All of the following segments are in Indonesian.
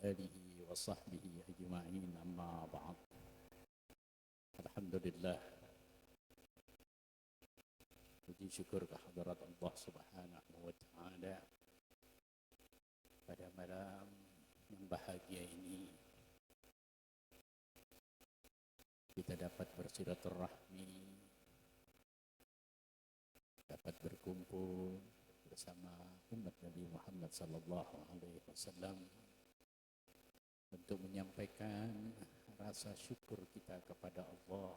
آله وصحبه أجمعين أما بعد. Alhamdulillah, puji syukur kehadirat Allah Subhanahu wa Ta'ala. Pada malam yang bahagia ini kita dapat bersilaturahmi, dapat berkumpul bersama umat Nabi Muhammad sallallahu alaihi wasallam untuk menyampaikan rasa syukur kita kepada Allah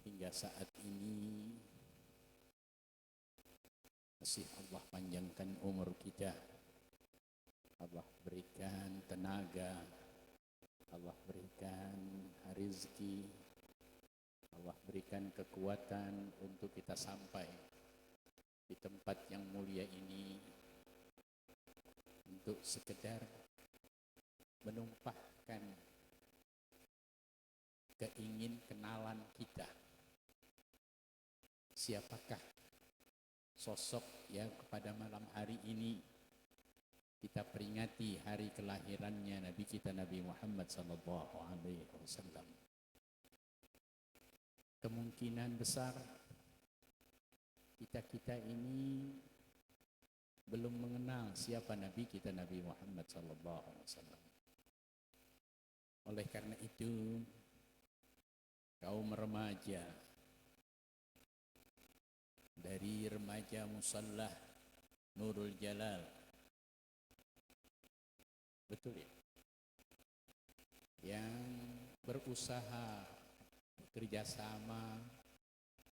hingga saat ini masih Allah panjangkan umur kita, Allah berikan tenaga, Allah berikan rezeki, Allah berikan kekuatan untuk kita sampai di tempat yang mulia ini untuk sekedar menumpahkan keingin kenalan kita. Siapakah sosok yang pada malam hari ini kita peringati hari kelahirannya Nabi kita Nabi Muhammad sallallahu alaihi wasallam. Kemungkinan besar kita ini belum mengenal siapa Nabi kita Nabi Muhammad sallallahu alaihi wasallam. Oleh karena itu, kaum remaja dari remaja Musallah Nurul Jalal, betul ya, yang berusaha bekerja sama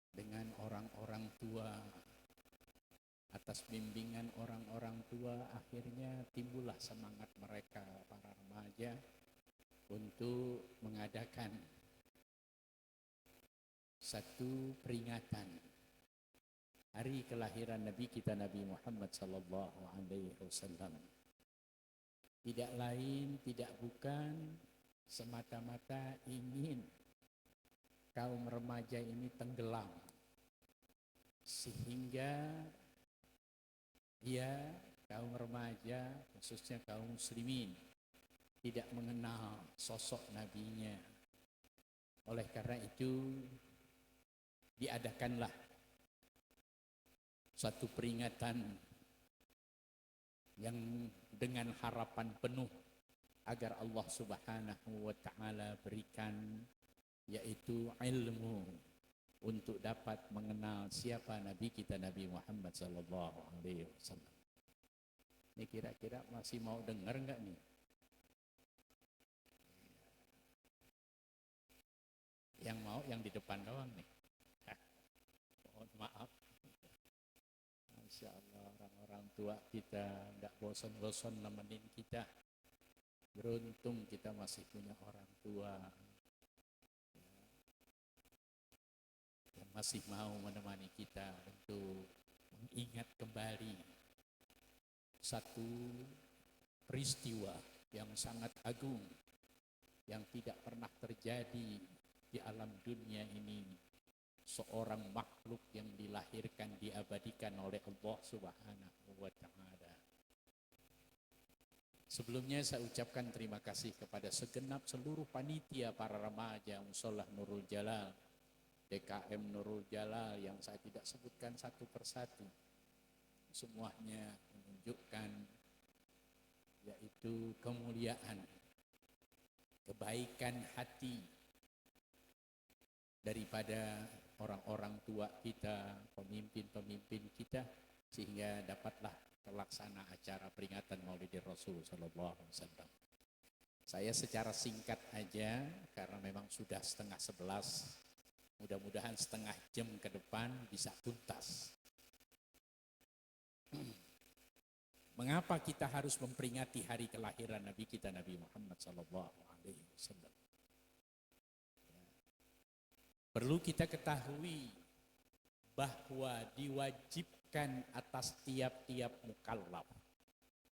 dengan orang-orang tua, atas bimbingan orang-orang tua akhirnya timbullah semangat mereka para remaja untuk mengadakan satu peringatan hari kelahiran Nabi kita Nabi Muhammad sallallahu alaihi wasallam. Tidak lain, tidak bukan semata-mata ingin kaum remaja ini tenggelam sehingga kaum remaja khususnya kaum muslimin tidak mengenal sosok nabinya. Oleh karena itu diadakanlah satu peringatan yang dengan harapan penuh agar Allah Subhanahu wa Ta'ala berikan, yaitu ilmu untuk dapat mengenal siapa Nabi kita Nabi Muhammad sallallahu alaihi wasallam. Ini kira-kira masih mau dengar enggak nih? Yang mau yang di depan doang nih. Mohon maaf. Masya Allah, orang-orang tua kita enggak bosan-bosan nemenin kita. Beruntung kita masih punya orang tua yang masih mau menemani kita untuk mengingat kembali satu peristiwa yang sangat agung yang tidak pernah terjadi di alam dunia ini. Seorang makhluk yang dilahirkan, diabadikan oleh Allah Subhanahu wa Ta'ala. Sebelumnya saya ucapkan terima kasih kepada segenap seluruh panitia para remaja Musallah Nurul Jalal, DKM Nurul Jalal yang saya tidak sebutkan satu persatu. Semuanya menunjukkan yaitu kemuliaan, kebaikan hati daripada orang-orang tua kita, pemimpin-pemimpin kita, sehingga dapatlah terlaksana acara peringatan Maulidin Rasul sallallahu alaihi wasallam. Saya secara singkat aja karena memang sudah 10:30. Mudah-mudahan setengah jam ke depan bisa tuntas. Mengapa kita harus memperingati hari kelahiran Nabi kita Nabi Muhammad sallallahu alaihi wasallam? Perlu kita ketahui bahwa diwajibkan atas tiap-tiap mukallaf.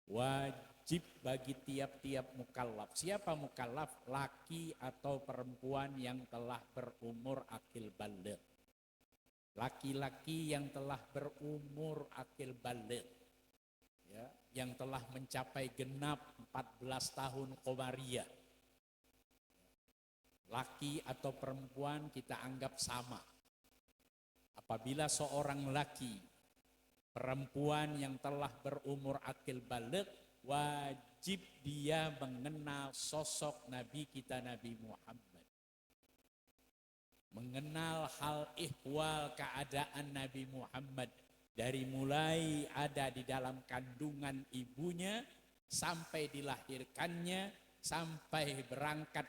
Wajib bagi tiap-tiap mukallaf. Siapa mukallaf? Laki atau perempuan yang telah berumur akil baligh. Laki-laki yang telah berumur akil baligh. Ya, yang telah mencapai genap 14 tahun Qamariyah. Laki atau perempuan kita anggap sama. Apabila seorang laki, perempuan yang telah berumur akil baligh, wajib dia mengenal sosok Nabi kita Nabi Muhammad. Mengenal hal ihwal keadaan Nabi Muhammad. Dari mulai ada di dalam kandungan ibunya, sampai dilahirkannya, sampai berangkat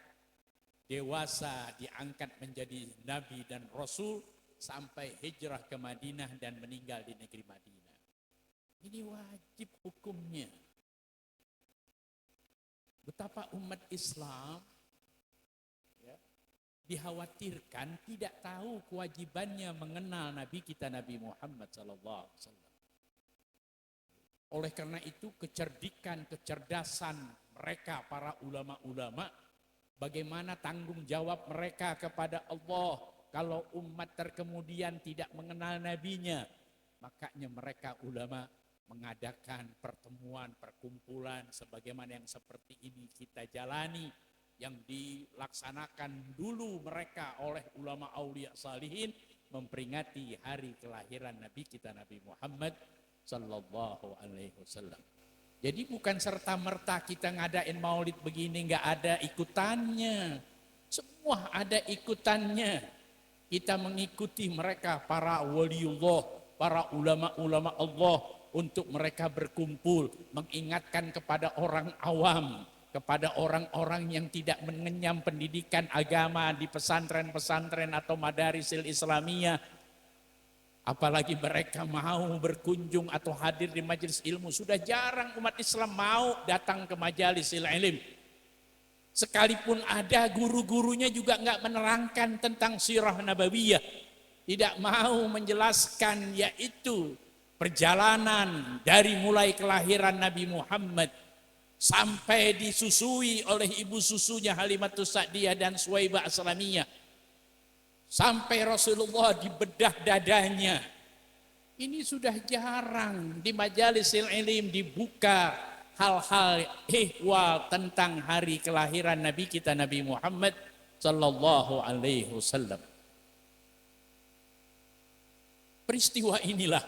dewasa, diangkat menjadi Nabi dan Rasul, sampai hijrah ke Madinah dan meninggal di negeri Madinah. Ini wajib hukumnya. Betapa umat Islam dikhawatirkan tidak tahu kewajibannya mengenal Nabi kita Nabi Muhammad SAW. Oleh karena itu kecerdikan, kecerdasan mereka para ulama-ulama, bagaimana tanggung jawab mereka kepada Allah kalau umat terkemudian tidak mengenal nabinya. Makanya mereka ulama mengadakan pertemuan, perkumpulan sebagaimana yang seperti ini kita jalani, yang dilaksanakan dulu mereka oleh ulama aulia salihin memperingati hari kelahiran Nabi kita Nabi Muhammad sallallahu alaihi wasallam. Jadi bukan serta-merta kita ngadain maulid begini nggak ada ikutannya. Semua ada ikutannya. Kita mengikuti mereka para waliullah, para ulama-ulama Allah untuk mereka berkumpul mengingatkan kepada orang awam, kepada orang-orang yang tidak mengenyam pendidikan agama di pesantren-pesantren atau madarisil Islamiyah. Apalagi mereka mau berkunjung atau hadir di majelis ilmu. Sudah jarang umat Islam mau datang ke majelis ilmu. Sekalipun ada, guru-gurunya juga enggak menerangkan tentang sirah nabawiyah. Tidak mau menjelaskan yaitu perjalanan dari mulai kelahiran Nabi Muhammad sampai disusui oleh ibu susunya Halimatus Sa'diyah dan Suwaibah Aslamiyah. Sampai Rasulullah dibedah dadanya. Ini sudah jarang di majalisil ilm dibuka hal-hal ihwal tentang hari kelahiran Nabi kita Nabi Muhammad sallallahu alaihi wasallam. Peristiwa inilah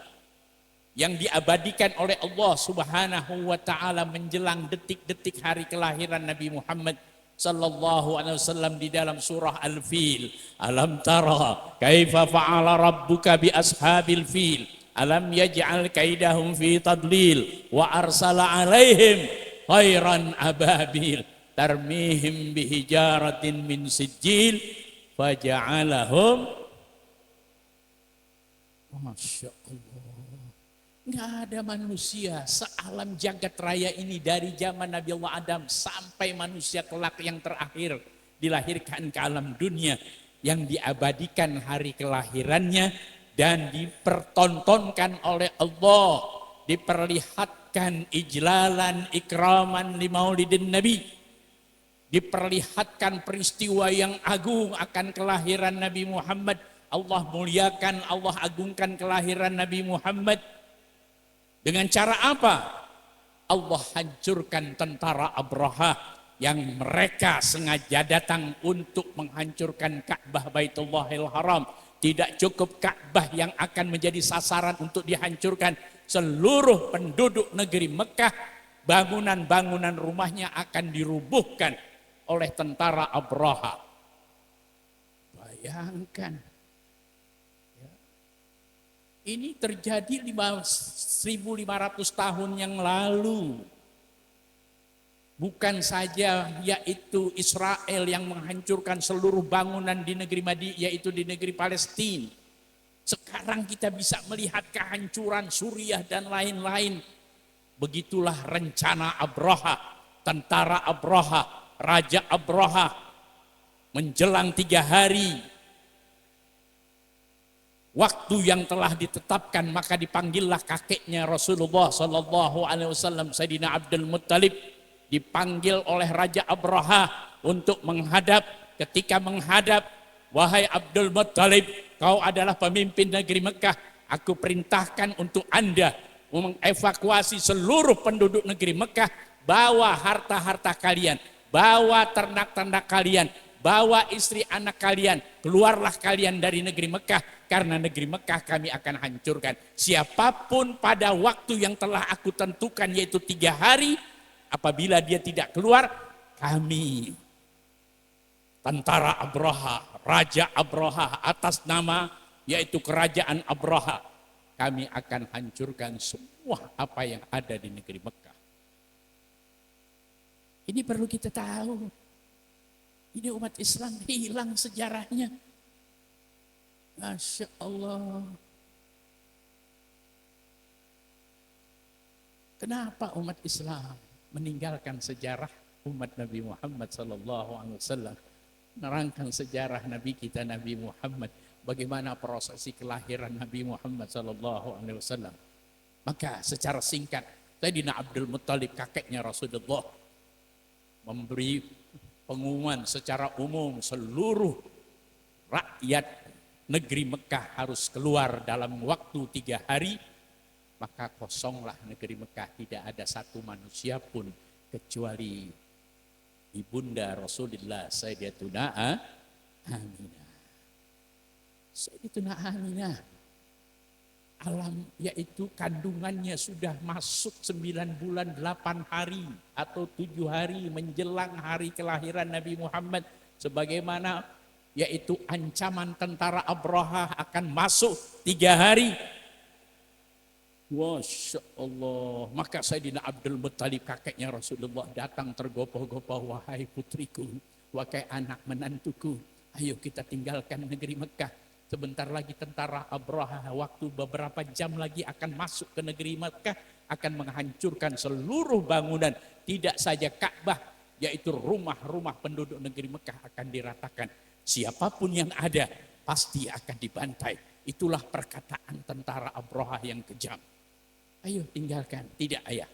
yang diabadikan oleh Allah Subhanahu wa taala menjelang detik-detik hari kelahiran Nabi Muhammad sallallahu alaihi wasallam di dalam surah Al-Fil. Alam tara kaifa fa'ala rabbuka bi ashabil fil alam yaj'al kaidahum fi tadlil wa arsala alaihim khairan ababil tarmihim bihijaratin min sijil faja'alahum. Masya Allah. Nggak ada manusia sealam jagat raya ini dari zaman Nabi Allah Adam sampai manusia kelak yang terakhir dilahirkan ke alam dunia yang diabadikan hari kelahirannya dan dipertontonkan oleh Allah, diperlihatkan ijlalan ikraman li maulidin Nabi, diperlihatkan peristiwa yang agung akan kelahiran Nabi Muhammad. Allah muliakan, Allah agungkan kelahiran Nabi Muhammad. Dengan cara apa? Allah hancurkan tentara Abraha yang mereka sengaja datang untuk menghancurkan Ka'bah Baitullahil Haram. Tidak cukup Ka'bah yang akan menjadi sasaran untuk dihancurkan. Seluruh penduduk negeri Mekah, bangunan-bangunan rumahnya akan dirubuhkan oleh tentara Abraha. Bayangkan. Ini terjadi 1500 tahun yang lalu. Bukan saja yaitu Israel yang menghancurkan seluruh bangunan di negeri Madinah, yaitu di negeri Palestina. Sekarang kita bisa melihat kehancuran Suriah dan lain-lain. Begitulah rencana Abraha, tentara Abraha, Raja Abraha. Menjelang 3 hari waktu yang telah ditetapkan, maka dipanggillah kakeknya Rasulullah sallallahu alaihi wasallam, Sayyidina Abdul Muttalib, dipanggil oleh Raja Abraha untuk menghadap. Ketika menghadap, wahai Abdul Muttalib, kau adalah pemimpin negeri Mekah, aku perintahkan untuk Anda mengevakuasi seluruh penduduk negeri Mekah, bawa harta-harta kalian, bawa ternak-ternak kalian, bawa istri anak kalian, keluarlah kalian dari negeri Mekah, karena negeri Mekah kami akan hancurkan. Siapapun pada waktu yang telah aku tentukan, yaitu 3 hari, apabila dia tidak keluar, kami, tentara Abraha, Raja Abraha, atas nama yaitu kerajaan Abraha, kami akan hancurkan semua apa yang ada di negeri Mekah. Ini perlu kita tahu. Ini umat Islam hilang sejarahnya. Masya Allah. Kenapa umat Islam meninggalkan sejarah umat Nabi Muhammad SAW? Menerangkan sejarah Nabi kita Nabi Muhammad. Bagaimana prosesi kelahiran Nabi Muhammad SAW. Maka secara singkat, Sayyidina Abdul Muttalib, kakeknya Rasulullah, memberi pengumuman secara umum seluruh rakyat negeri Mekah harus keluar dalam waktu 3 hari. Maka kosonglah negeri Mekah, tidak ada satu manusia pun kecuali ibunda Rasulullah Sayyidatuna Aminah. Sayyidatuna Aminah, alam yaitu kandungannya sudah masuk 9 bulan 8 hari atau 7 hari menjelang hari kelahiran Nabi Muhammad, sebagaimana yaitu ancaman tentara Abraha akan masuk 3 hari. Masya Allah. Maka Sayyidina Abdul Muttalib, kakeknya Rasulullah, datang tergopoh-gopoh, wahai putriku, wahai anak menantuku, ayo kita tinggalkan negeri Mekah. Sebentar lagi tentara Abraha, waktu beberapa jam lagi akan masuk ke negeri Mekah, akan menghancurkan seluruh bangunan, tidak saja Ka'bah, yaitu rumah-rumah penduduk negeri Mekah akan diratakan. Siapapun yang ada pasti akan dibantai. Itulah perkataan tentara Abraha yang kejam. Ayo tinggalkan. Tidak, ayah.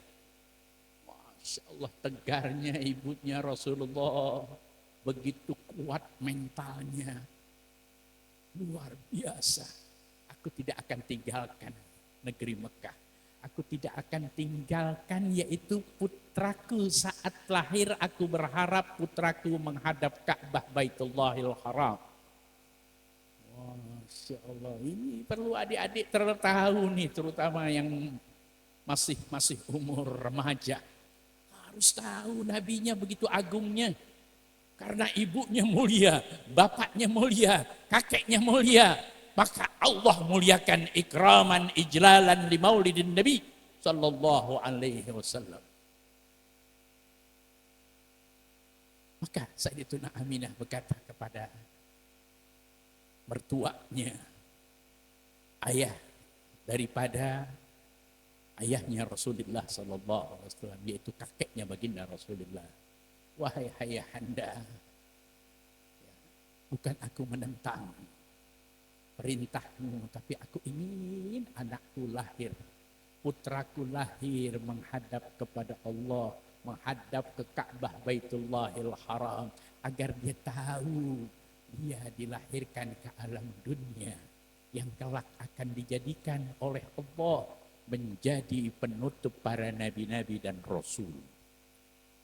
Masya Allah, tegarnya ibunya Rasulullah. Begitu kuat mentalnya. Luar biasa. Aku tidak akan tinggalkan negeri Mekah. Aku tidak akan tinggalkan yaitu putraku saat lahir. Aku berharap putraku menghadap Ka'bah Baitullahil Haram. Masya Allah, ini perlu adik-adik tahu nih, terutama yang masih umur remaja. Harus tahu nabinya begitu agungnya. Karena ibunya mulia, bapaknya mulia, kakeknya mulia. Maka Allah muliakan ikraman ijlalan li maulidin Nabi sallallahu alaihi wasallam. Maka Sayyidatuna Aminah berkata kepada mertuanya, ayah daripada ayahnya Rasulullah sallallahu alaihi wasallam, yaitu kakeknya baginda Rasulullah. Wahai ayahanda, bukan aku menentang perintahmu, tapi aku ingin anakku lahir, putraku lahir menghadap kepada Allah, menghadap ke Ka'bah Baitullahil Haram, agar dia tahu dia dilahirkan ke alam dunia yang kelak akan dijadikan oleh Allah menjadi penutup para nabi-nabi dan rasul.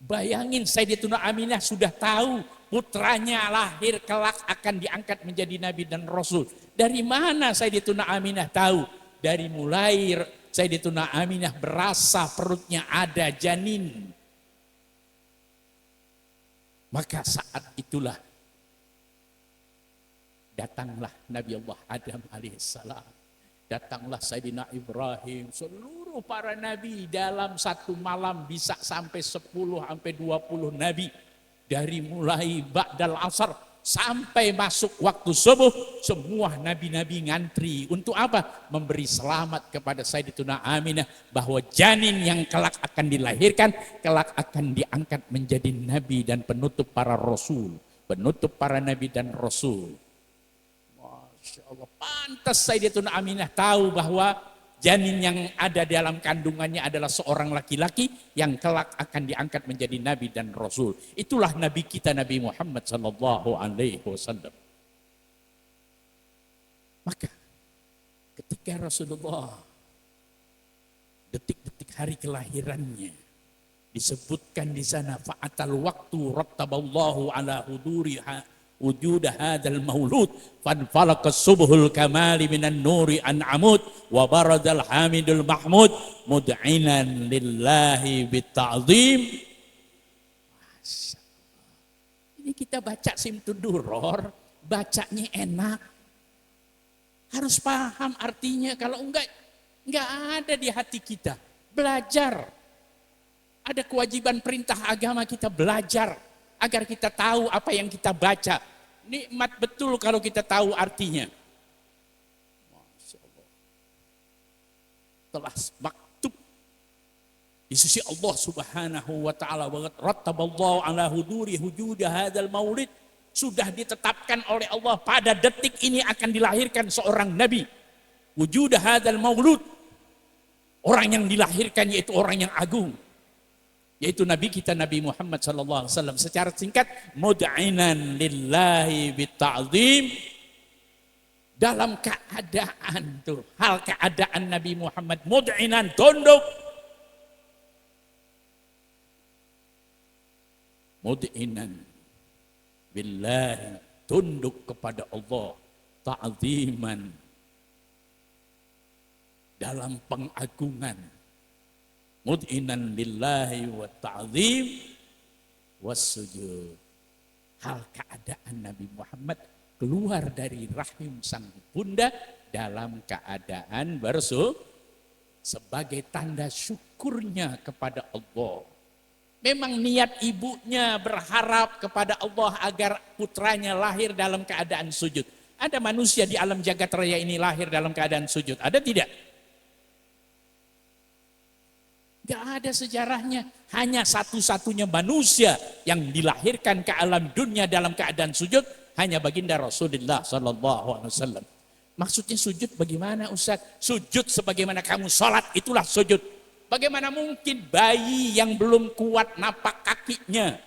Bayangin, Sayyidatuna Aminah sudah tahu putranya lahir kelak akan diangkat menjadi nabi dan rasul. Dari mana Sayyidatuna Aminah tahu? Dari mulai Sayyidatuna Aminah berasa perutnya ada janin. Maka saat itulah datanglah Nabi Allah Adam alaihissalam. Datanglah Sayyidina Ibrahim, seluruh para nabi dalam satu malam bisa sampai 10 sampai 20 nabi. Dari mulai ba'dal asar sampai masuk waktu subuh, semua nabi-nabi ngantri. Untuk apa? Memberi selamat kepada Sayyidatuna Aminah bahwa janin yang kelak akan dilahirkan, kelak akan diangkat menjadi nabi dan penutup para rasul, penutup para nabi dan rasul. Masya Allah, pantas Sayyidatuna Aminah tahu bahwa janin yang ada dalam kandungannya adalah seorang laki-laki yang kelak akan diangkat menjadi nabi dan rasul. Itulah nabi kita, Nabi Muhammad sallallahu alaihi wasallam. Maka ketika Rasulullah detik-detik hari kelahirannya. Disebutkan di sana fa'atal waktu rattaballahu ala huduri wujud hadzal maulud fanfalaqa subhul kamali minan nuri an amud wa baradal hamidul mahmud mud'inan lillahi bitta'zim. Ini kita baca Simtud Duror, bacanya enak. Harus paham artinya, kalau enggak ada di hati kita. Belajar. Ada kewajiban perintah agama kita belajar agar kita tahu apa yang kita baca. Nikmat betul kalau kita tahu artinya. Masya Allah. Telah maktub di sisi Allah Subhanahu wa taala, wa rattaballahu ala huduri hujud hadzal maulid, sudah ditetapkan oleh Allah pada detik ini akan dilahirkan seorang nabi. Wujud hadzal maulud, orang yang dilahirkan yaitu orang yang agung, yaitu Nabi kita Nabi Muhammad sallallahu alaihi wasallam. Secara singkat, mud'inan lillahi bitta'zim, dalam keadaan tuh, hal keadaan Nabi Muhammad mud'inan, tunduk, mud'inan billahi, tunduk kepada Allah, ta'ziman, dalam pengagungan, mud'inan lillahi wa ta'zim wassujud. Hal keadaan Nabi Muhammad keluar dari rahim sang bunda dalam keadaan sebagai tanda syukurnya kepada Allah. Memang niat ibunya berharap kepada Allah agar putranya lahir dalam keadaan sujud. Ada manusia di alam jagat raya ini lahir dalam keadaan sujud? Ada tidak? Gak ada sejarahnya. Hanya satu-satunya manusia yang dilahirkan ke alam dunia dalam keadaan sujud hanya baginda Rasulullah SAW. Maksudnya sujud bagaimana Ustaz? Sujud sebagaimana kamu sholat, itulah sujud. Bagaimana mungkin bayi yang belum kuat napak kakinya,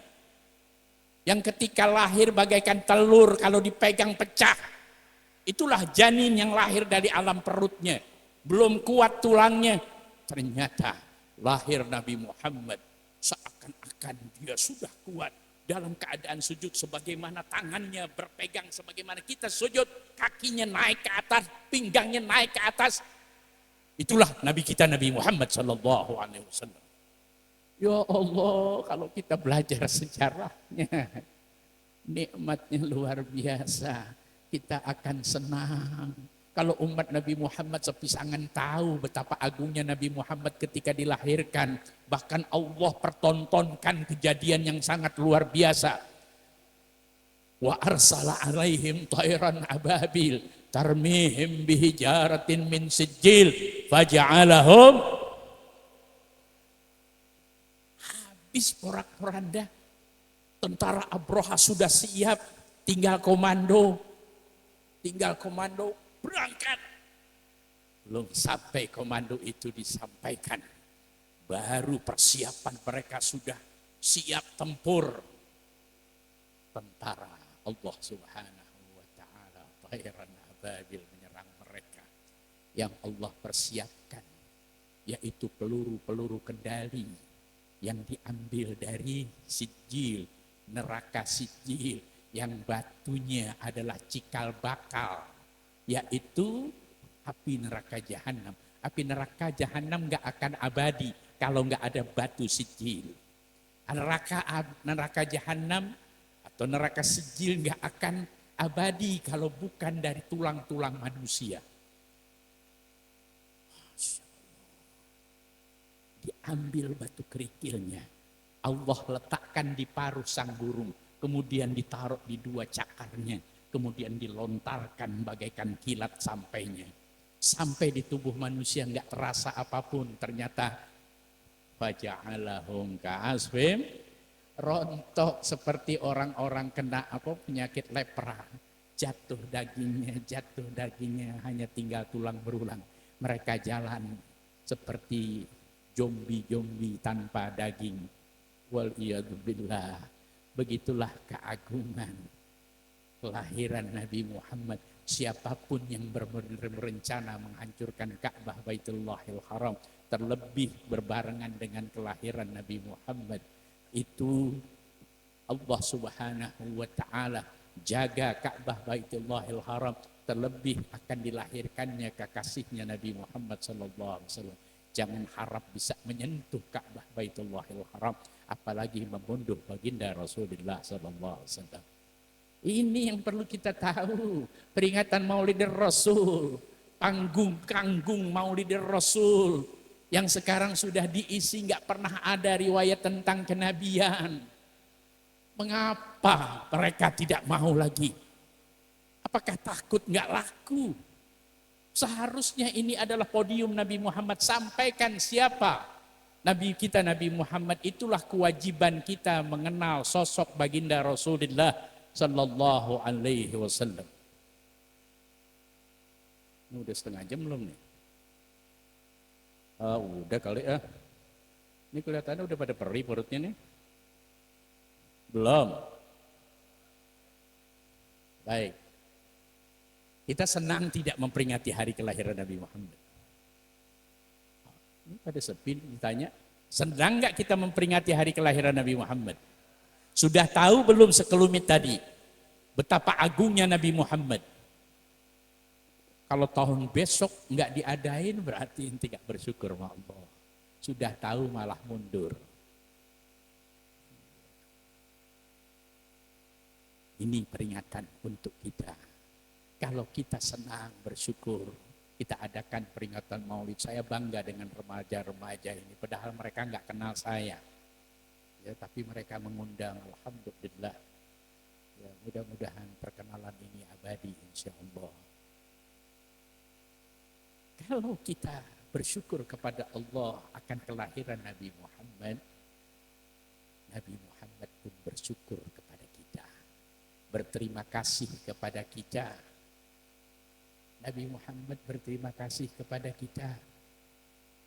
yang ketika lahir bagaikan telur kalau dipegang pecah, itulah janin yang lahir dari alam perutnya, belum kuat tulangnya, ternyata lahir Nabi Muhammad seakan-akan dia sudah kuat dalam keadaan sujud, sebagaimana tangannya berpegang, sebagaimana kita sujud, kakinya naik ke atas, pinggangnya naik ke atas. Itulah Nabi kita Nabi Muhammad sallallahu alaihi wasallam. Ya Allah, kalau kita belajar sejarahnya, nikmatnya luar biasa. Kita akan senang. Kalau umat Nabi Muhammad sepisangan tahu betapa agungnya Nabi Muhammad ketika dilahirkan. Bahkan Allah pertontonkan kejadian yang sangat luar biasa. Wa arsala alaihim tayran ababil tarmihim bihijaratin min sijil faja'alahum, habis porak-poranda, tentara Abroha sudah siap, tinggal komando berangkat. Belum sampai komando itu disampaikan, baru persiapan mereka sudah siap tempur. Tentara Allah Subhanahu wa taala tayran ababil menyerang mereka. Yang Allah persiapkan yaitu peluru-peluru kendali yang diambil dari sijil, neraka sijil, yang batunya adalah cikal bakal, yaitu api neraka jahanam. Api neraka jahanam gak akan abadi kalau gak ada batu sijil. Neraka jahanam atau neraka sijil gak akan abadi kalau bukan dari tulang-tulang manusia. Diambil batu kerikilnya, Allah letakkan di paruh sang burung, kemudian ditaruh di dua cakarnya, kemudian dilontarkan bagaikan kilat sampainya. Sampai di tubuh manusia nggak terasa apapun, ternyata faja'alahum ka'asfim, rontok seperti orang-orang kena penyakit lepra. Jatuh dagingnya, hanya tinggal tulang berulang. Mereka jalan seperti zombie tanpa daging. Waliyadzubillah. Begitulah keagungan kelahiran Nabi Muhammad. Siapapun yang berencana menghancurkan Ka'bah Baitullahil Haram, terlebih berbarengan dengan kelahiran Nabi Muhammad, itu Allah Subhanahu wa Ta'ala jaga Ka'bah Baitullahil Haram, terlebih akan dilahirkannya kekasihnya Nabi Muhammad sallallahu alaihi wasallam. Jangan harap bisa menyentuh Ka'bah Baitullahil Haram, apalagi membunuh baginda Rasulullah sallallahu alaihi wasallam. Ini yang perlu kita tahu. Peringatan Maulidir Rasul, panggung-kanggung Maulidir Rasul yang sekarang sudah diisi, nggak pernah ada riwayat tentang kenabian. Mengapa mereka tidak mau lagi? Apakah takut nggak laku? Seharusnya ini adalah podium Nabi Muhammad. Sampaikan siapa Nabi kita, Nabi Muhammad. Itulah kewajiban kita mengenal sosok baginda Rasulullah sallallahu alaihi wasallam. Ini udah setengah jam belum nih? Udah kali ya. Ini kelihatannya udah pada perih perutnya nih. Belum. Baik. Kita senang tidak memperingati hari kelahiran Nabi Muhammad. Ini pada sepi ditanya, senang nggak kita memperingati hari kelahiran Nabi Muhammad? Sudah tahu belum sekelumit tadi betapa agungnya Nabi Muhammad? Kalau tahun besok nggak diadain berarti tidak bersyukur sama Allah. Sudah tahu malah mundur. Ini peringatan untuk kita. Kalau kita senang bersyukur, kita adakan peringatan Maulid. Saya bangga dengan remaja-remaja ini, padahal mereka nggak kenal saya. Ya, tapi mereka mengundang, alhamdulillah. Ya, mudah-mudahan perkenalan ini abadi insya Allah. Kalau kita bersyukur kepada Allah akan kelahiran Nabi Muhammad, Nabi Muhammad pun bersyukur kepada kita, berterima kasih kepada kita. Nabi Muhammad berterima kasih kepada kita.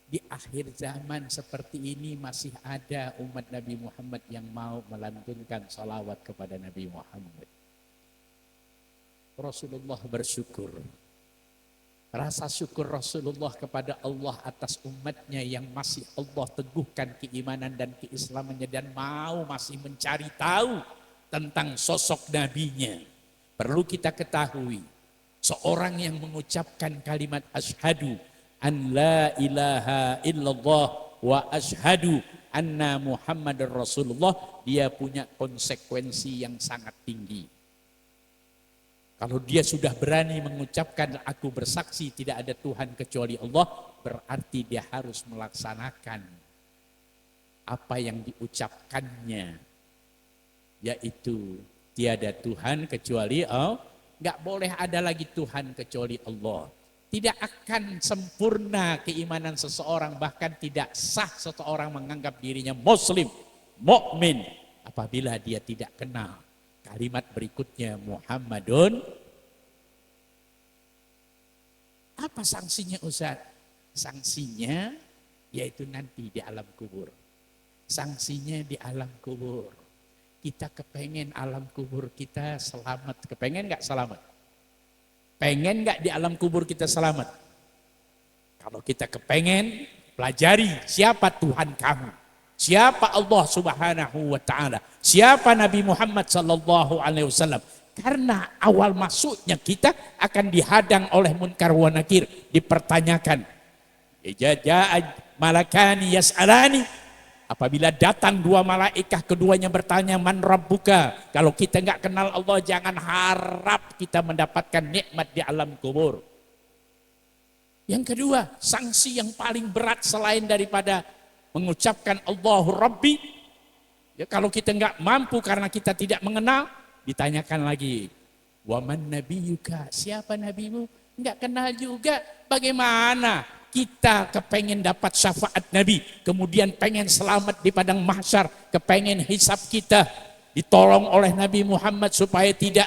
Di akhir zaman seperti ini masih ada umat Nabi Muhammad yang mau melantunkan salawat kepada Nabi Muhammad. Rasulullah bersyukur. Rasa syukur Rasulullah kepada Allah atas umatnya yang masih Allah teguhkan keimanan dan keislamannya dan mau masih mencari tahu tentang sosok nabinya. Perlu kita ketahui, seorang yang mengucapkan kalimat asyhadu an la ilaha illallah wa asyhadu anna Muhammadar Rasulullah, dia punya konsekuensi yang sangat tinggi. Kalau dia sudah berani mengucapkan aku bersaksi tidak ada Tuhan kecuali Allah, berarti dia harus melaksanakan apa yang diucapkannya, yaitu tiada Tuhan kecuali Allah. Nggak boleh ada lagi Tuhan kecuali Allah. Tidak akan sempurna keimanan seseorang, bahkan tidak sah seseorang menganggap dirinya muslim, mukmin apabila dia tidak kenal kalimat berikutnya, Muhammadun. Apa sanksinya Ustaz? Sanksinya yaitu nanti di alam kubur. Sanksinya di alam kubur. Kita kepengen alam kubur kita selamat. Kepengen gak selamat? Pengen gak di alam kubur kita selamat? Kalau kita kepengen, pelajari siapa Tuhan kamu. Siapa Allah Subhanahu wa Ta'ala? Siapa Nabi Muhammad sallallahu alaihi wasallam? Karena awal masuknya kita akan dihadang oleh munkar wa nakir, dipertanyakan. Ja'a malakani yas'alani. Apabila datang dua malaikat, keduanya bertanya, man rabbuka? Kalau kita enggak kenal Allah, jangan harap kita mendapatkan nikmat di alam kubur. Yang kedua, sanksi yang paling berat selain daripada mengucapkan Allahu Rabbi, ya kalau kita enggak mampu karena kita tidak mengenal, ditanyakan lagi, waman nabiyuka? Siapa nabimu? Enggak kenal juga. Bagaimana kita kepengen dapat syafaat Nabi, kemudian pengen selamat di padang mahsyar, kepengen hisab kita ditolong oleh Nabi Muhammad supaya tidak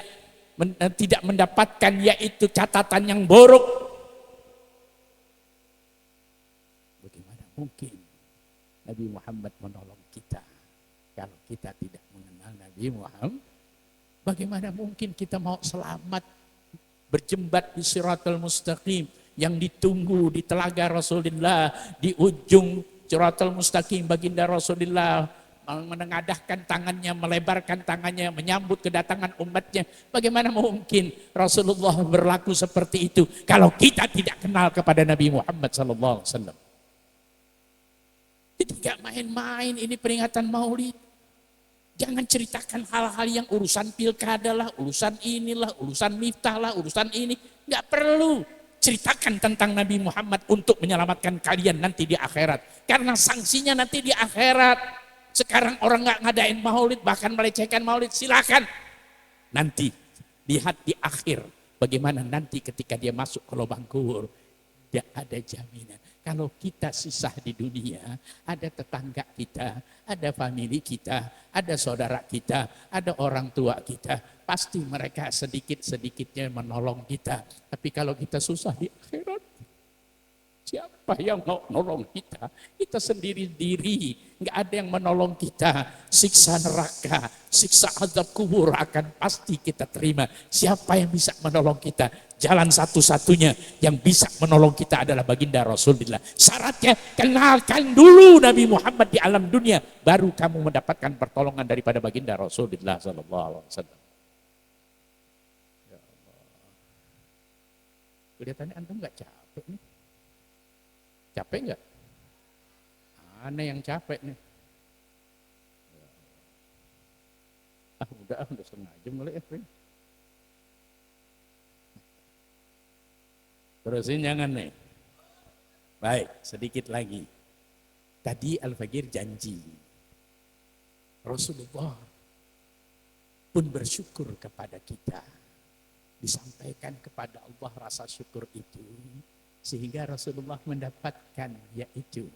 mendapatkan yaitu catatan yang buruk. Bagaimana mungkin Nabi Muhammad menolong kita kalau kita tidak mengenal Nabi Muhammad? Bagaimana mungkin kita mau selamat berjembat di Shiratal Mustaqim? yang ditunggu di telaga Rasulullah, di ujung Siratal Mustaqim baginda Rasulullah menengadahkan tangannya, melebarkan tangannya, menyambut kedatangan umatnya. Bagaimana mungkin Rasulullah berlaku seperti itu kalau kita tidak kenal kepada Nabi Muhammad SAW? Jadi gak main-main ini peringatan Maulid. Jangan ceritakan hal-hal yang urusan pilkada lah, urusan inilah, urusan miftah lah, urusan ini. Gak perlu. Ceritakan tentang Nabi Muhammad untuk menyelamatkan kalian nanti di akhirat. Karena sanksinya nanti di akhirat. Sekarang orang gak ngadain maulid, bahkan melecehkan maulid, silakan. Nanti lihat di akhir. Bagaimana nanti ketika dia masuk ke lubang kubur. Tidak ada jaminan. Kalau kita susah di dunia, ada tetangga kita, ada famili kita, ada saudara kita, ada orang tua kita. Pasti mereka sedikit-sedikitnya menolong kita. Tapi kalau kita susah di akhirat, siapa yang mau nolong kita? Kita sendiri-diri, nggak ada yang menolong kita. Siksa neraka, siksa azab kubur akan pasti kita terima. Siapa yang bisa menolong kita? Jalan satu-satunya yang bisa menolong kita adalah baginda Rasulullah. Syaratnya kenalkan dulu Nabi Muhammad di alam dunia, baru kamu mendapatkan pertolongan daripada baginda Rasulullah SAW. Ya Allah. Kelihatannya antum nggak capek nih? Capek nggak? Aneh yang capek nih. Udah setengah jam kali ya. Terusin jangan nih. Baik, sedikit lagi. Tadi Al-Fagir janji. Rasulullah pun bersyukur kepada kita. Disampaikan kepada Allah rasa syukur itu. Sehingga Rasulullah mendapatkan yaitu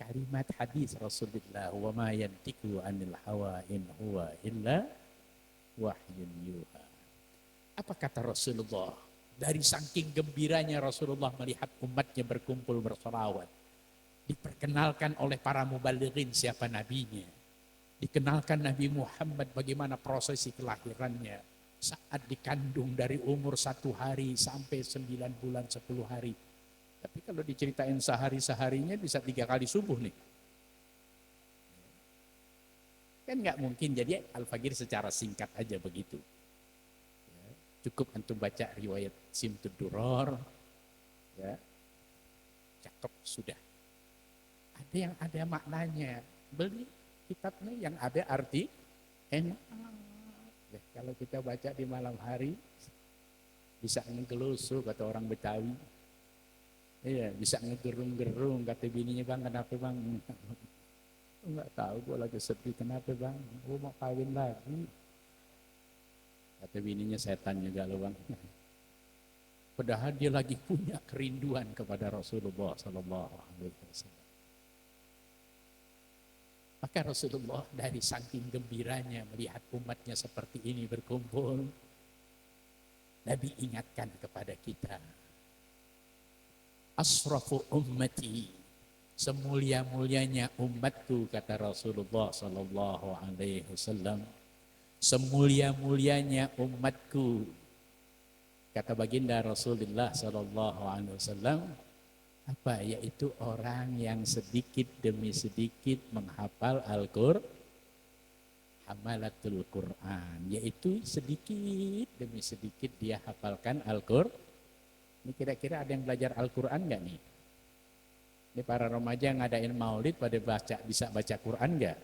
kalimat hadis Rasulullah. Wa ma yantiqu anil hawa in huwa illa wahyun yuha. Apa kata Rasulullah? Dari saking gembiranya Rasulullah melihat umatnya berkumpul bersolawat. Diperkenalkan oleh para mubalighin siapa nabinya. Dikenalkan Nabi Muhammad bagaimana prosesi kelahirannya. Saat dikandung dari umur 1 hari sampai 9 bulan 10 hari. Tapi kalau diceritain sehari-seharinya bisa 3 kali subuh nih. Kan nggak mungkin, jadi Al-Fagir secara singkat aja begitu. Cukup antum baca riwayat Simtud Duror, ya, cakep sudah. Ada yang ada maknanya, beli kitabnya yang ada arti enak. Ya, kalau kita baca di malam hari, bisa ngegelusu kata orang Betawi. Iya, bisa ngegerung-gerung kata bininya, bang kenapa bang? Enggak tahu, gue lagi sedih, kenapa bang? Gue mau kawin lagi. Kata bininya, setan juga loh bang. Padahal dia lagi punya kerinduan kepada Rasulullah SAW. Maka Rasulullah dari saking gembiranya melihat umatnya seperti ini berkumpul, Nabi ingatkan kepada kita, asrafu ummati, semulia-mulianya umatku, kata Rasulullah SAW. Semulia-mulianya umatku, kata baginda Rasulullah SAW, apa? Yaitu orang yang sedikit demi sedikit menghafal Al-Qur'an, hamalatul Qur'an, yaitu sedikit demi sedikit dia hafalkan Al-Qur'an. Ini kira-kira ada yang belajar Al-Qur'an nggak nih? Ini para remaja ngadain maulid pada bisa baca Qur'an nggak?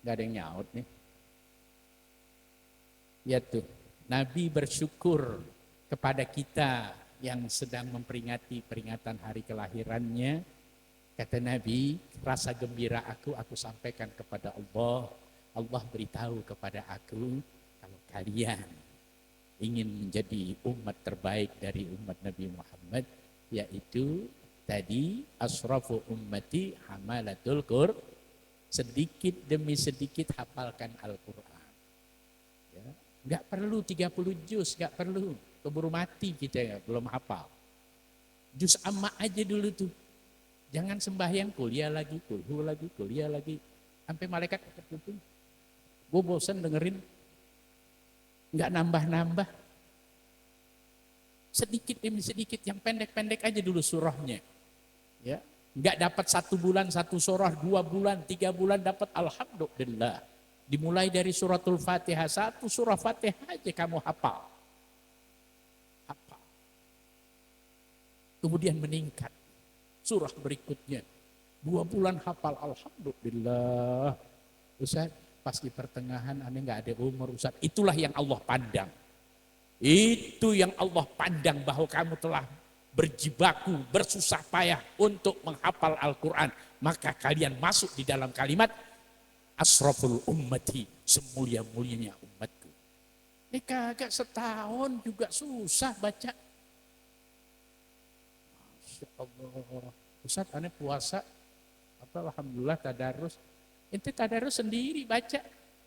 Nggak ada yang nyaut nih. Ya tuh, Nabi bersyukur kepada kita yang sedang memperingati peringatan hari kelahirannya. Kata Nabi, rasa gembira aku sampaikan kepada Allah. Allah beritahu kepada aku, kalau kalian ingin menjadi umat terbaik dari umat Nabi Muhammad, yaitu tadi asrafu ummati hamalatul Qur'an, sedikit demi sedikit hafalkan Al-Qur'an. Ya. Nggak perlu 30 juz, nggak perlu. Keburu mati kita ya, belum hafal. Juz amma aja dulu tuh. Jangan sembahyang kuliah lagi, kulhu lagi, kuliah lagi. Sampai malaikat gitu. Gue bosan dengerin. Nggak nambah-nambah. Sedikit demi sedikit, yang pendek-pendek aja dulu surahnya. Ya, nggak dapat 1 bulan 1 surah, 2 bulan, 3 bulan dapat, alhamdulillah. Dimulai dari suratul Fatihah, 1 surah Fatihah aja kamu hafal. Hafal. Kemudian meningkat. Surah berikutnya 2 bulan hafal, alhamdulillah. Ustaz, pas di pertengahan aneh nggak ada umur Ustaz. Itulah yang Allah pandang. Itu yang Allah pandang, bahwa kamu telah berjibaku, bersusah payah untuk menghafal Al-Quran. Maka kalian masuk di dalam kalimat asraful ummati, semulia-mulianya umatku. Ini kagak setahun juga susah baca. Masya Allah. Ustaz, aneh puasa, alhamdulillah tadarus. Ente tadarus sendiri baca.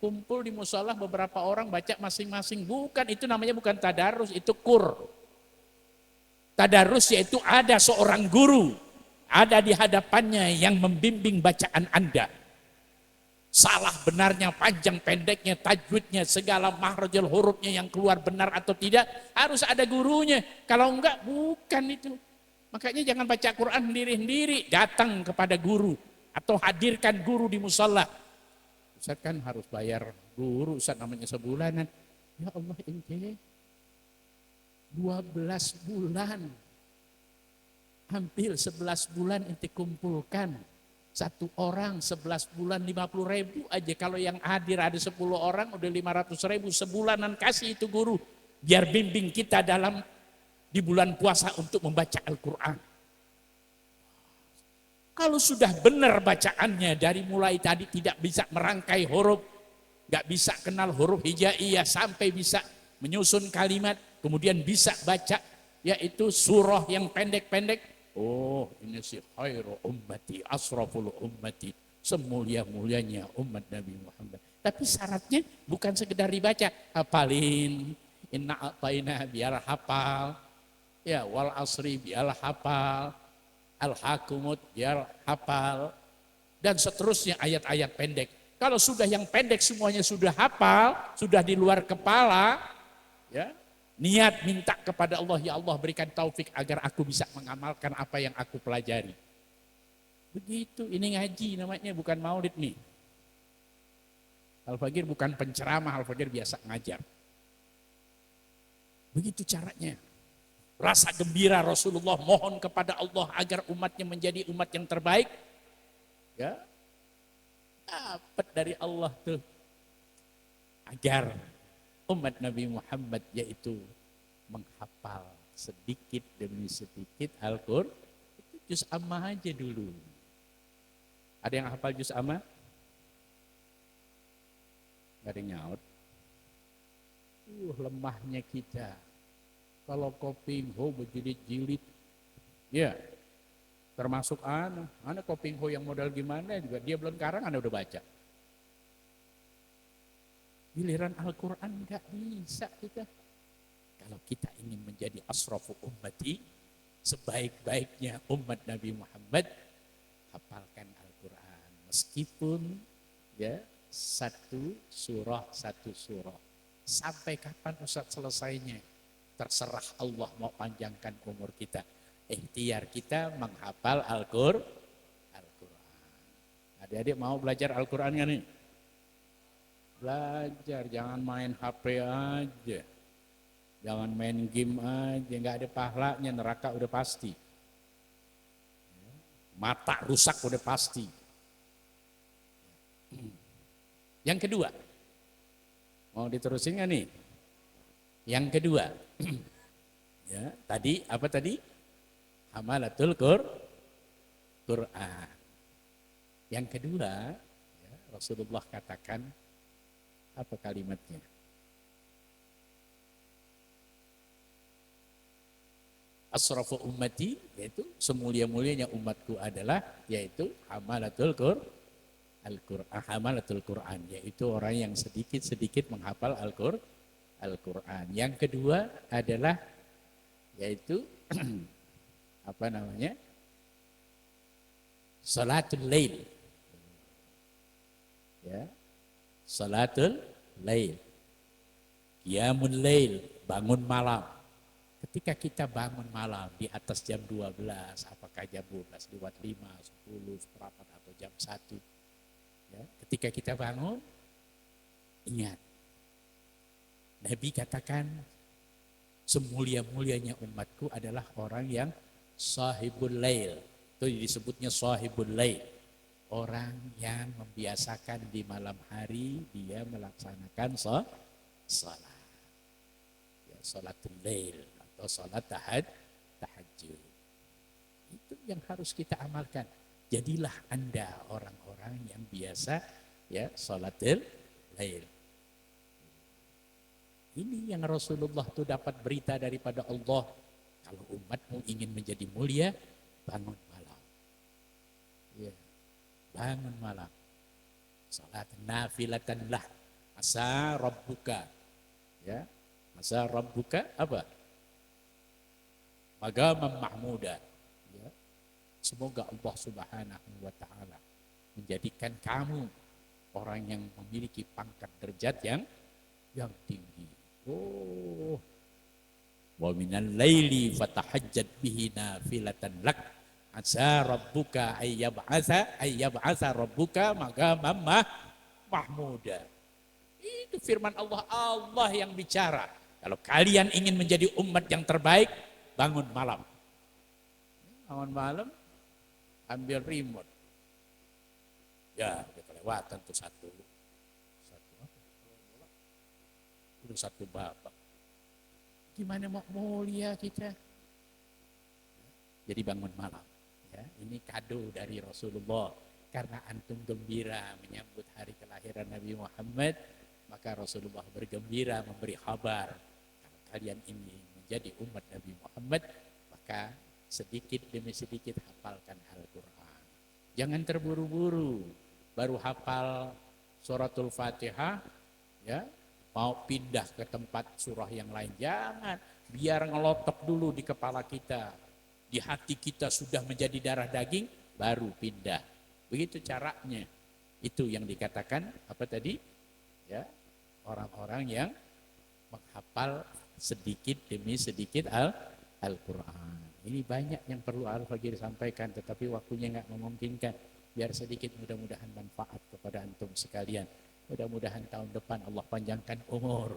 Kumpul di musola beberapa orang baca masing-masing. Bukan, itu namanya bukan tadarus, itu kur. Tadarus yaitu ada seorang guru, ada di hadapannya yang membimbing bacaan Anda. Salah benarnya, panjang pendeknya, tajwidnya, segala makhrajul hurufnya yang keluar benar atau tidak, harus ada gurunya. Kalau enggak, bukan itu. Makanya jangan baca Quran sendiri-sendiri, datang kepada guru atau hadirkan guru di musola. Ustaz kan harus bayar guru, Ustaz namanya sebulanan. Ya Allah, ente 12 bulan, hampir 11 bulan ente kumpulkan. 1 orang 11 bulan 50.000 aja. Kalau yang hadir ada 10 orang udah 500.000 sebulanan, kasih itu guru. Biar bimbing kita dalam di bulan puasa untuk membaca Al-Quran. Kalau sudah benar bacaannya, dari mulai tadi tidak bisa merangkai huruf, gak bisa kenal huruf hijaiyah sampai bisa menyusun kalimat, kemudian bisa baca yaitu surah yang pendek-pendek. Oh, ini si khairu ummati, asraful ummati, semulia-mulianya umat Nabi Muhammad. Tapi syaratnya bukan sekedar dibaca, hafalin, inna a'taina biar hafal, ya wal asri biar hafal, al-hakumut biar hafal, dan seterusnya ayat-ayat pendek. Kalau sudah yang pendek semuanya sudah hafal, sudah di luar kepala, ya, niat minta kepada Allah, ya Allah berikan taufik agar aku bisa mengamalkan apa yang aku pelajari. Begitu, ini ngaji namanya, bukan maulid nih. Al-Fagir bukan penceramah, Al-Fagir biasa ngajar. Begitu caranya. Rasa gembira Rasulullah mohon kepada Allah agar umatnya menjadi umat yang terbaik. Ya, dapat dari Allah tuh. Agar umat Nabi Muhammad yaitu menghafal sedikit demi sedikit Al-Quran. Itu juz amma aja dulu. Ada yang hafal juz amma? Gak ada yang nyaut. Lemahnya kita. Kalau Kopingho berjilid-jilid, ya termasuk anak Kopingho yang modal gimana juga dia belum karang, udah baca. Giliran Al-Quran nggak bisa kita. Kalau kita ingin menjadi asrafu ummati, sebaik-baiknya umat Nabi Muhammad, hafalkan Al-Quran. Meskipun ya 1 surah. Sampai kapan Ustaz selesainya? Terserah Allah mau panjangkan umur kita. Ikhtiar kita menghafal Al-Quran. Adik-adik mau belajar Al-Quran kan nih? Belajar, jangan main HP aja. Jangan main game aja, nggak ada pahalanya, neraka udah pasti. Mata rusak udah pasti. Yang kedua, mau diterusin nggak nih? Yang kedua, ya tadi apa tadi? Hamalatul Quran. Yang kedua, ya, Rasulullah katakan apa kalimatnya? Asrafu ummati, yaitu semulia-mulianya umatku adalah yaitu hamalatul Al-Quran, hamalatul Quran, yaitu orang yang sedikit-sedikit menghafal Al-Quran. Yang kedua adalah yaitu apa namanya? Salatul Lail. Ya. Salatul Lail. Qiyamul Lail, bangun malam. Ketika kita bangun malam di atas jam 12, apakah jam 12 lewat 5, 10, seperempat atau jam 1. Ya, ketika kita bangun, ingat. Nabi katakan, semulia-mulianya umatku adalah orang yang sahibul lail. Itu disebutnya sahibul lail. Orang yang membiasakan di malam hari dia melaksanakan salat. Ya, salatul lail atau salat tahajud. Itu yang harus kita amalkan. Jadilah Anda orang-orang yang biasa ya salatul lail. Ini yang Rasulullah itu dapat berita daripada Allah. Kalau umatmu ingin menjadi mulia, bangun malam. Ya, bangun malam. Salat nafilatan lah. Asa rabbuka. Ya, asa rabbuka apa? Maqaman mahmuda. Ya. Semoga Allah Subhanahu wa taala menjadikan kamu orang yang memiliki pangkat derajat yang tinggi. Oh, wa minal laili fatahajjat bihi nafilatan lak asa rabbuka ayyab'atsa rabbuka maqaman mahmuda. Itu firman Allah, Allah yang bicara. Kalau kalian ingin menjadi umat yang terbaik, bangun malam. Bangun malam, ambil remote. Ya, udah kelewatan tuh satu babak. Gimana mau mulia kita? Jadi bangun malam. Ya, ini kado dari Rasulullah. Karena antum gembira menyambut hari kelahiran Nabi Muhammad, maka Rasulullah bergembira memberi kabar. Kalau kalian ini menjadi umat Nabi Muhammad, maka sedikit demi sedikit hafalkan Al-Quran. Jangan terburu-buru. Baru hafal suratul Fatihah, ya, mau pindah ke tempat surah yang lain. Jangan, biar ngelotok dulu di kepala kita. Di hati kita sudah menjadi darah daging, baru pindah. Begitu caranya. Itu yang dikatakan, apa tadi? Ya, orang-orang yang menghafal sedikit demi sedikit Al-Quran. Ini banyak yang perlu Al-Fagir sampaikan, tetapi waktunya nggak memungkinkan. Biar sedikit mudah-mudahan manfaat kepada antum sekalian. Mudah-mudahan tahun depan Allah panjangkan umur.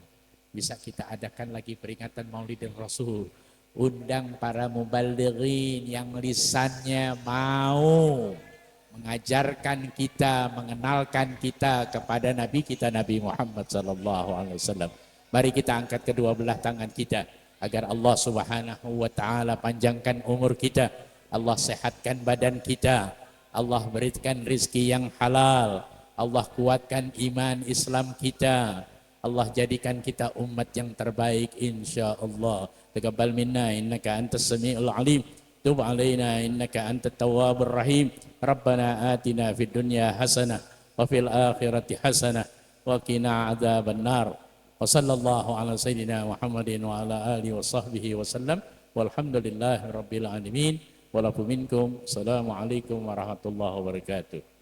Bisa kita adakan lagi peringatan Maulidin Rasul. Undang para mubalighin yang lisannya mau mengajarkan kita, mengenalkan kita kepada Nabi kita Nabi Muhammad SAW. Mari kita angkat kedua belah tangan kita agar Allah Subhanahu wa taala panjangkan umur kita. Allah sehatkan badan kita. Allah berikan rizki yang halal. Allah kuatkan iman Islam kita. Allah jadikan kita umat yang terbaik insyaallah. Taqabbal minna innaka antas samiul alim. Tub alaina innaka antat tawwabur rahim. Rabbana atina fid dunya hasanah wa fil akhirati hasanah wa qina adzabannar. Wa sallallahu ala sayyidina Muhammadin wa ala alihi wa sahbihi wa sallam. Walhamdulillahi rabbil alamin. Walaupun minkum. Assalamualaikum warahmatullahi wabarakatuh.